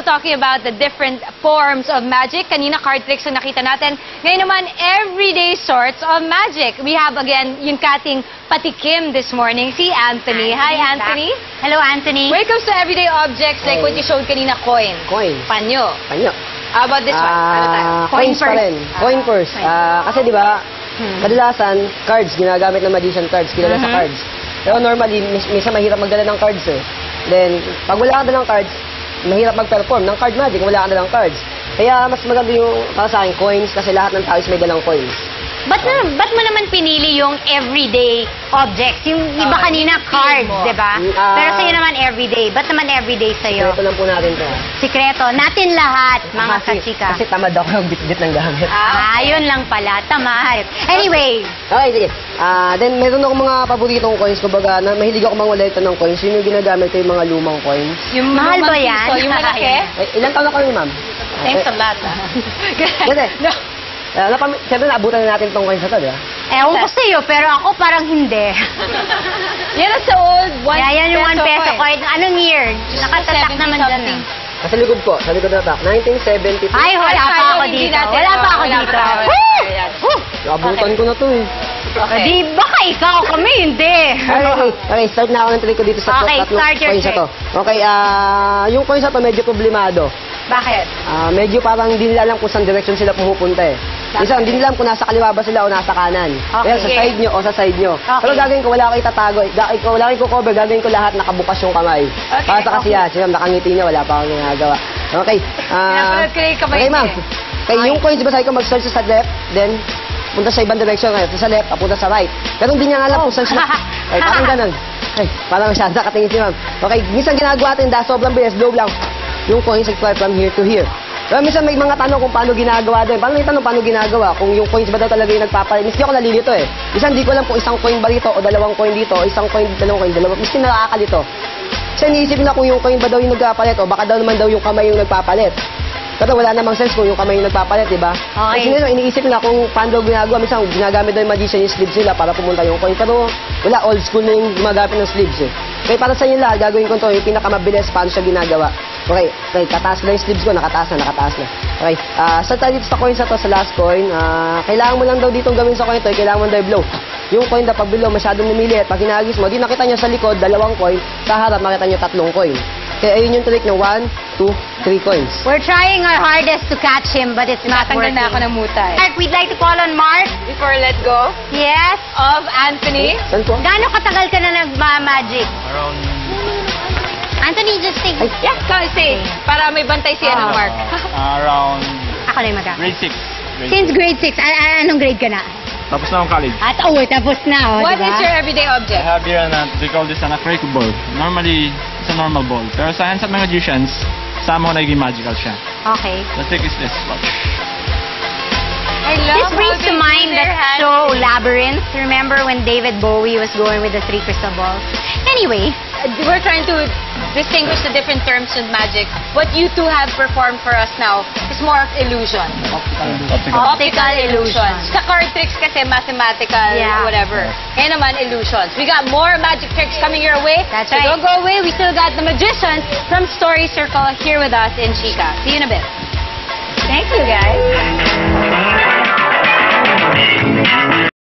still talking about the different forms of magic. Kanina card tricks ang nakita natin. Ngayon naman, everyday sorts of magic. We have again yung kating patikim this morning, si Anthony. Hi, Anthony. Hello, Anthony. When it comes to everyday objects, like what you showed kanina, coin. Coin. Panyo. Panyo. How about this one? Ano tayo? Coins pa rin. Coin purse. Kasi di ba, kadalasan, cards, ginagamit ng magician cards, kilala sa cards. Pero normally, minsan mahirap magdala ng cards eh. Then, pag wala ka dalang cards, mahirap mag-perform ng card magic, wala ka dalang cards. Kaya mas maganda yung, para sa akin, coins, kasi lahat ng tao is may dalang coins. Ba't mo naman pinili yung everyday objects? Yung iba kanina cards, di ba? Pero sa'yo naman everyday. Ba't naman everyday sa'yo? Sikreto lang po natin to. Sikreto. Natin lahat, mga kachika. Kasi tamad ako ng bit-bit ng gamit. Yun lang pala. Tamad. Anyway. Okay, sige. Then, meron ako mga paboritong coins. Kumbaga, mahilig ako mangolekta ng coins. Yun yung ginagamit ko yung mga lumang coins. Yung mahal ba yan? Yung malaki? Ilang taon na kami, ma'am? Thanks a lot. Kasi, siyempre naabutan na natin itong coins na to, di ba? Ewan ko sa'yo, pero ako parang hindi. Yan ang sa old 1 yan yung 1 peso coin. coin. Anong year? Nakatatak naman dyan. Sa likod po, sa likod na tak. 1972. Ay, wala pa ako dito. Wala pa ako dito. Abutan ko na to eh. Di baka ikaw, kami hindi. Okay, start na ako ng trick ko dito sa tatlong coins na to. Okay, yung coins na to medyo problemado. Bakit? Medyo parang hindi nila alam kung saan direction sila pumupunta eh. Minsan, hindi nila alam kung nasa kaliwa ba sila o nasa kanan. Kaya sa side nyo o sa side nyo. Pero gagawin ko, wala kayo itatago. Wala kayo cover, gagawin ko lahat nakabukas yung kamay. Para sa kasiya, siya nakangiti niya, wala pa akong ginagawa. Okay. Okay, ma'am. Okay, yung coins, ba sabi ko mag-search sa left, then punta sa ibang direction ngayon. Sa left, punta sa right. Pero hindi niya alam kung saan siya. Okay, parang ganun. Okay, parang masyadong nakatingin si ma'am. Okay, minsan ginagawa natin dahil sobrang bilis, low lang. Yung coins nag-fly from here to here. Pero minsan may mga tanong kung paano ginagawa doon. Paano may tanong paano ginagawa? Kung yung coins ba daw talaga yung nagpapalit. Miski ako nalilito eh. Minsan hindi ko alam kung isang coin ba dito o dalawang coin dito o isang coin, dalawang coin, dalawa. Miski nakakalito. Kasi iniisip na kung yung coin ba daw yung nagpapalit o baka daw naman daw yung kamay yung nagpapalit. Pero wala namang sense kung yung kamay yung nagpapalit, di ba? Okay. Kasi iniisip na kung paano daw ginagawa. Minsan ginagamit daw yung magician yung sleeves nila para pumunta yung coin. Pero wala, old school na yung gumagamit ng sleeves eh. Kaya para sa inyo lahat, gagawin ko ito yung pinakamabilis paano siya ginagawa. Okay, kataas ko lang yung sleeves ko, nakataas na. Okay, sa tayo dito sa coins na to, sa last coin, kailangan mo lang daw ditong gawin sa coin ito, kailangan mo daw i-blow. Yung coin na pag below, masyadong lumili at pag hinagis mo, di nakita nyo sa likod, dalawang coin, sa harap makita nyo tatlong coin. Kaya ayun yung trick ng 1, 2, 3 coins. We're trying our hardest to catch him, but it's not working. Na ako ng mutay. Mark, we'd like to call on Mark. Before let go Yes. of Anthony. Saan po? Gaano katagal ka na nag-magic? Around Anthony, just take... Yeah, say. Para may bantay si Mark. around Ako na yung mag grade 6. Since grade 6, anong grade ka na? Tapos na akong college. At tapos na, What diba? is your everyday I object? have here they call this an acrylic ball. Normally, it's a normal ball. Pero sa hands of mga magicians, somehow naging magical siya. Okay. The trick is this. Watch. I love This brings to mind that show Labyrinth. Remember when David Bowie was going with the 3 crystal balls? Anyway, we're trying to distinguish the different terms of magic. What you two have performed for us now is more of illusion. Optical illusions. Sa card tricks kasi mathematical, whatever. Kaya naman illusions. We got more magic tricks coming your way. That's So right. don't go away. We still got the magicians from Story Circle here with us in Chica. See you in a bit. Thank you, guys.